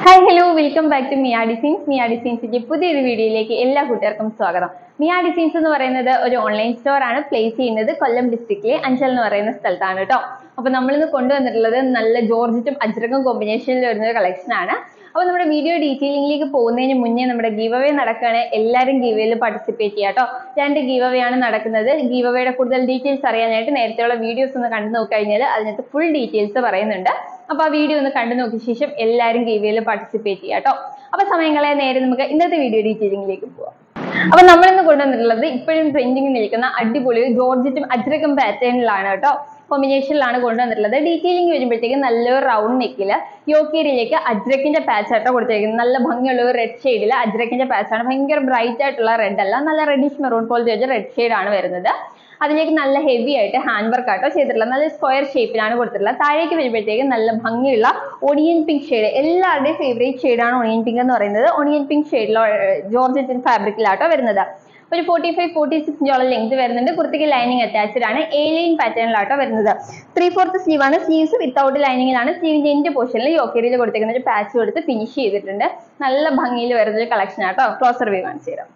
Hi hello welcome back to Mia designs. മിയ ഡിസൈൻസിന്റെ പുതിയൊരു വീഡിയോയിലേക്ക് എല്ലാ കൂട്ടുകാർക്കും സ്വാഗതം. മിയ ഡിസൈൻസ് എന്ന് പറയുന്നത് ഒരു ഓൺലൈൻ സ്റ്റോർ ആണ്. പ്ലേസ് ചെയ്യുന്നത് കൊല്ലം ഡിസ്ട്രിക്റ്റിലെ അഞ്ചൽ എന്ന് പറയുന്ന സ്ഥലത്താണ് കേട്ടോ. അപ്പൊ നമ്മളിന്ന് കൊണ്ടുവന്നിട്ടുള്ളത് നല്ല ജോർജറ്റും അജ്രക്കും കോമ്പിനേഷനിൽ വരുന്ന ഒരു കളക്ഷൻ ആണ്. അപ്പൊ നമ്മുടെ വീഡിയോ ഡീറ്റെയിലിംഗിലേക്ക് പോകുന്നതിന് മുന്നേ നമ്മുടെ ഗീവ് അവേ നടക്കുകയാണ്. എല്ലാവരും ഗീവ് അവേയിൽ പാർട്ടിസിപ്പേറ്റ് ചെയ്യാം കേട്ടോ. 2 ഗീവ് അവേ ആണ് നടക്കുന്നത്. ഗീവ് അവയുടെ കൂടുതൽ ഡീറ്റെയിൽസ് അറിയാനായിട്ട് നേരത്തെയുള്ള വീഡിയോസ് ഒന്ന് കണ്ടു നോക്കിക്കഴിഞ്ഞാൽ അതിനകത്ത് ഫുൾ ഡീറ്റെയിൽസ് പറയുന്നുണ്ട്. അപ്പൊ ആ വീഡിയോ ഒന്ന് കണ്ടു നോക്കിയ ശേഷം എല്ലാവരും ഗീവ് അവേയിൽ പാർട്ടിസിപ്പേറ്റ് ചെയ്യാം കേട്ടോ. അപ്പൊ സമയങ്ങളെ നേരെ നമുക്ക് ഇന്നത്തെ വീഡിയോ ഡീറ്റെയിലിംഗിലേക്ക് പോവാം. അപ്പൊ നമ്മളിന്ന് കൊണ്ടുവന്നിട്ടുള്ളത് ഇപ്പോഴും ട്രെൻഡിങ്ങിൽ നിൽക്കുന്ന അടിപൊളി ജോർജറ്റും അജ്രകം പാറ്റേണിലാണ് കേട്ടോ. കോമ്പിനേഷനിലാണ് കൊണ്ടുവന്നിട്ടുള്ളത്. ഡീറ്റെയിലിംഗ് വരുമ്പോഴത്തേക്ക് നല്ലൊരു റൗണ്ട് നെക്കില് യോക്കേരിയിലേക്ക് അജ്രക്കിന്റെ പാച്ച് ആട്ടോ കൊടുത്തിരിക്കുന്നത്. നല്ല ഭംഗിയുള്ള ഒരു റെഡ് ഷെയ്ഡിൽ അജ്രക്കിന്റെ പാച്ചാണ്. ഭയങ്കര ബ്രൈറ്റ് ആയിട്ടുള്ള റെഡ് അല്ല, നല്ല റെഡിഷ് മെറൂൺ പോലത്തെ ഒരു റെഡ് ഷെയ്ഡ് ആണ് വരുന്നത്. അതിലേക്ക് നല്ല ഹെവി ആയിട്ട് ഹാൻഡ് വർക്ക് ആട്ടോ ചെയ്തിട്ടുള്ളത്. നല്ല സ്ക്വയർ ഷേപ്പിലാണ് കൊടുത്തിട്ടുള്ളത്. താഴേക്ക് വരുമ്പോഴത്തേക്ക് നല്ല ഭംഗിയുള്ള ഒണിയൻ പിങ്ക് ഷെയ്ഡ്, എല്ലാവരുടെയും ഫേവറേറ്റ് ഷെയ്ഡാണ് ഒണിയൻ പിങ്ക് എന്ന് പറയുന്നത്. ഒണിയൻ പിങ്ക് ഷെയ്ഡിലോ ജോർജറ്റ് ഫാബ്രിക്കിലാട്ടോ വരുന്നത്. ഒരു 45-46 ഇഞ്ചോളം ലെങ്ത് വരുന്നുണ്ട്. കുർത്തിക്ക് ലൈനിങ് അറ്റാച്ച്ഡ് ആണ്. എ ലൈൻ പാറ്റേണിലാട്ടോ വരുന്നത്. 3/4 സ്ലീവ് ആണ്. സ്ലീവ്സ് വിത്തൗട്ട് ലൈനിങ്ങിലാണ്. സ്ലീവിന്റെ എൻഡ് പോർഷനിൽ യോക്കേരിയിൽ കൊടുത്തിരിക്കുന്ന ഒരു പാച്ച് കൊടുത്ത് ഫിനിഷ് ചെയ്തിട്ടുണ്ട്. നല്ല ഭംഗിയിൽ വരുന്ന ഒരു കളക്ഷൻ ആട്ടോ. ക്ലോസർ വ്യൂ കാണിച്ചു തരാം.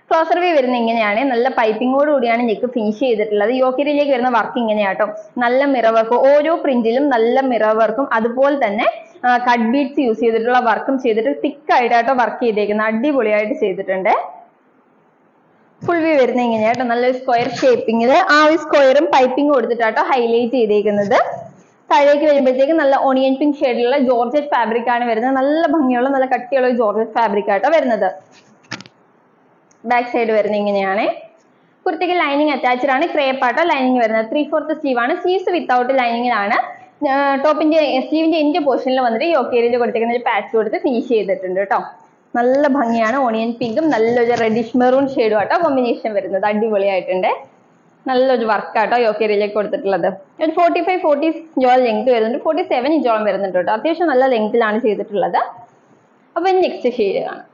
ക്ലോസർ വ്യൂ വരുന്നത് ഇങ്ങനെയാണ്. നല്ല പൈപ്പിങ്ങോട് കൂടിയാണ് നെക്ക് ഫിനിഷ് ചെയ്തിട്ടുള്ളത്. യോക്കേരിയിലേക്ക് വരുന്ന വർക്ക് ഇങ്ങനെയാട്ടോ. നല്ല മിറർ വർക്ക്, ഓരോ പ്രിന്റിലും നല്ല മിറർ വർക്കും അതുപോലെ തന്നെ കട്ട് ബീഡ്സ് യൂസ് ചെയ്തിട്ടുള്ള വർക്കും ചെയ്തിട്ട് തിക്ക് ആയിട്ടാട്ടോ വർക്ക് ചെയ്തേക്കുന്നത്. അടിപൊളിയായിട്ട് ചെയ്തിട്ടുണ്ട്. ഫുൾ വ്യൂ വരുന്നത് ഇങ്ങനെയാട്ടോ. നല്ലൊരു സ്ക്വയർ ഷേപ്പിങ്ങില് ആ ഒരു സ്ക്വയറും പൈപ്പിംഗ് കൊടുത്തിട്ടാട്ടോ ഹൈലൈറ്റ് ചെയ്തേക്കുന്നത്. താഴേക്ക് വരുമ്പോഴത്തേക്ക് നല്ല ഓണിയൻ പിങ്ക് ഷെയ്ഡിലുള്ള ജോർജറ്റ് ഫാബ്രിക് ആണ് വരുന്നത്. നല്ല ഭംഗിയുള്ള നല്ല കട്ടിയുള്ള ജോർജറ്റ് ഫാബ്രിക് ആട്ടോ വരുന്നത്. ബാക്ക് സൈഡ് വരുന്നത് ഇങ്ങനെയാണ്. കുർത്തിക്ക് ലൈനിങ് അറ്റാച്ച്ഡ് ആണ്. ക്രേപ്പ് ആട്ടോ ലൈനിങ് വരുന്നത്. 3/4 സ്ലീവ് ആണ്. സ്ലീവ്സ് വിത്തൗട്ട് ലൈനിങ്ങിലാണ്. ടോപ്പിന്റെ സ്ലീവിന്റെ എൻഡ് പോർഷനിൽ വന്നിട്ട് യോക്കേരിയിൽ കൊടുത്തിരിക്കുന്ന ഒരു പാച്ച് കൊടുത്ത് ഫിനിഷ് ചെയ്തിട്ടുണ്ട് കേട്ടോ. നല്ല ഭംഗിയാണ്. ഓണിയൻ പിങ്കും നല്ലൊരു റെഡിഷ് മെറൂൺ ഷെയ്ഡും ആട്ടോ കോമ്പിനേഷൻ വരുന്നത്. അടിപൊളിയായിട്ടുണ്ട്. നല്ലൊരു വർക്ക് ആട്ടോ യോക്കേരിയിലേക്ക് കൊടുത്തിട്ടുള്ളത്. ഒരു 45-46 ഇഞ്ചോളം ലെങ്ത് വരുന്നുണ്ട്. 47 ഇഞ്ചോളം വരുന്നുണ്ട് കേട്ടോ. അത്യാവശ്യം നല്ല ലെങ്തിലാണ് ചെയ്തിട്ടുള്ളത്. അപ്പൊ നെക്സ്റ്റ് ഷെയ്ഡ് കാണാം.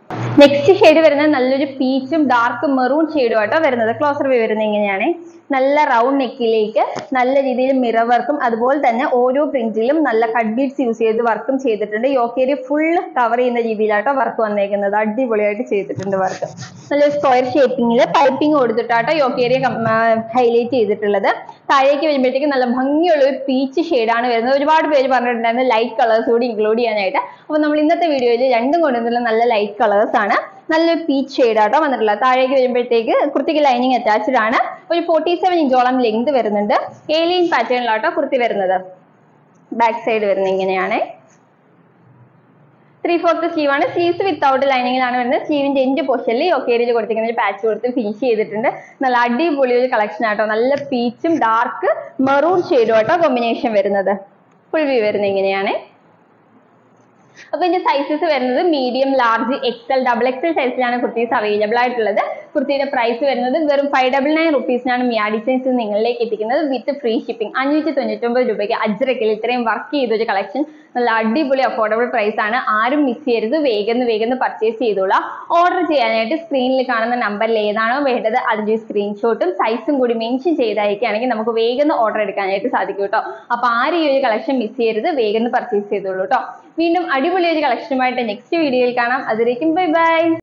നെക്സ്റ്റ് ഷെയ്ഡ് വരുന്നത് നല്ലൊരു പീച്ചും ഡാർക്ക് മെറൂൺ ഷെയ്ഡും ആട്ടോ വരുന്നത്. ക്ലോസർ വ്യൂ വരുന്നത് ഇങ്ങനെയാണ്. നല്ല റൗണ്ട് നെക്കിലേക്ക് നല്ല രീതിയിൽ മിറർ വർക്കും അതുപോലെ തന്നെ ഓരോ പ്രിന്റിലും നല്ല കട്ട് ബീഡ്സ് യൂസ് ചെയ്ത് വർക്കും ചെയ്തിട്ടുണ്ട്. യോക്കേരി ഫുൾ കവർ ചെയ്യുന്ന രീതിയിലാട്ടോ വർക്ക് വന്നേക്കുന്നത്. അടിപൊളിയായിട്ട് ചെയ്തിട്ടുണ്ട് വർക്ക്. നല്ല സ്ക്വയർ ഷേപ്പിങ്ങില് പൈപ്പിംഗ് കൊടുത്തിട്ടാട്ടോ യോക്കേരിയെ ഹൈലൈറ്റ് ചെയ്തിട്ടുള്ളത്. താഴേക്ക് വരുമ്പോഴത്തേക്ക് നല്ല ഭംഗിയുള്ള ഒരു പീച്ച് ഷെയ്ഡാണ് വരുന്നത്. ഒരുപാട് പേര് പറഞ്ഞിട്ടുണ്ടായിരുന്നു ലൈറ്റ് കളേഴ്സ് കൂടി ഇൻക്ലൂഡ് ചെയ്യാനായിട്ട്. അപ്പൊ നമ്മൾ ഇന്നത്തെ വീഡിയോയിൽ രണ്ടും കൊണ്ടുവന്നുള്ള നല്ല ലൈറ്റ് കളേഴ്സ് ആണ്. നല്ലൊരു പീച്ച് ഷെയ്ഡ് ആട്ടോ വന്നിട്ടുള്ളത്. താഴേക്ക് വരുമ്പോഴത്തേക്ക് കുർത്തിക്ക് ലൈനിങ് അറ്റാച്ച്ഡ് ആണ്. ഒരു 47 ഇഞ്ചോളം ലെങ്ത് വരുന്നുണ്ട്. ഏലിയൻ പാറ്റേണിലാട്ടോ കുർത്തി വരുന്നത്. ബാക്ക് സൈഡ് വരുന്നത് ഇങ്ങനെയാണ്. 3/4 സ്ലീവ് ആണ്. സ്ലീവ്സ് വിത്തൗട്ട് ലൈനിങ്ങിലാണ് വരുന്നത്. സ്ലീവിന്റെ എൻഡ് പോർഷനിൽ യോക്കേരിയിൽ കൊടുത്തിരിക്കുന്ന ഒരു പാച്ച് കൊടുത്ത് ഫിനിഷ് ചെയ്തിട്ടുണ്ട്. നല്ല അടിപൊളി ഒരു കളക്ഷൻ ആട്ടോ. നല്ല പീച്ചും ഡാർക്ക് മെറൂൺ ഷെയ്ഡും ആട്ടോ കോമ്പിനേഷൻ വരുന്നത്. ഫുൾ വ്യൂ വരുന്നത് ഇങ്ങനെയാണ്. അപ്പൊ ഇതിന്റെ സൈസസ് വരുന്നത് medium, large, XL, double XL സൈസിലാണ് കുർത്തീസ് അവൈലബിൾ ആയിട്ടുള്ളത്. കുർത്തിയുടെ പ്രൈസ് വരുന്നത് വെറും 599 റുപ്പീസിനാണ് മിയ ഡിസൈൻസ് നിങ്ങളിലേക്ക് എത്തിക്കുന്നത് വിത്ത് ഫ്രീ ഷിപ്പിംഗ്. 599 രൂപയ്ക്ക് അജ്രക്കിൽ ഇത്രയും വർക്ക് ചെയ്തൊരു കളക്ഷൻ. നല്ല അടിപൊളി അഫോർഡബിൾ പ്രൈസ് ആണ്. ആരും മിസ് ചെയ്യരുത്. വേഗം പർച്ചേസ് ചെയ്തോളാം. ഓർഡർ ചെയ്യാനായിട്ട് സ്ക്രീനിൽ കാണുന്ന നമ്പറിൽ ഏതാണോ വേണ്ടത് അതിന്റെ സ്ക്രീൻഷോട്ടും സൈസും കൂടി മെൻഷൻ ചെയ്തായിരിക്കുകയാണെങ്കിൽ നമുക്ക് വേഗം ഓർഡർ എടുക്കാനായിട്ട് സാധിക്കും കേട്ടോ. അപ്പൊ ആരും ഈ ഒരു കളക്ഷൻ മിസ് ചെയ്യരുത്. വേഗം പർച്ചേസ് ചെയ്തോളൂ കേട്ടോ. വീണ്ടും അടിപൊളി ഒരു കളക്ഷനുമായിട്ട് നെക്സ്റ്റ് വീഡിയോയിൽ കാണാം. അതുവരേക്കും ബൈ ബൈ.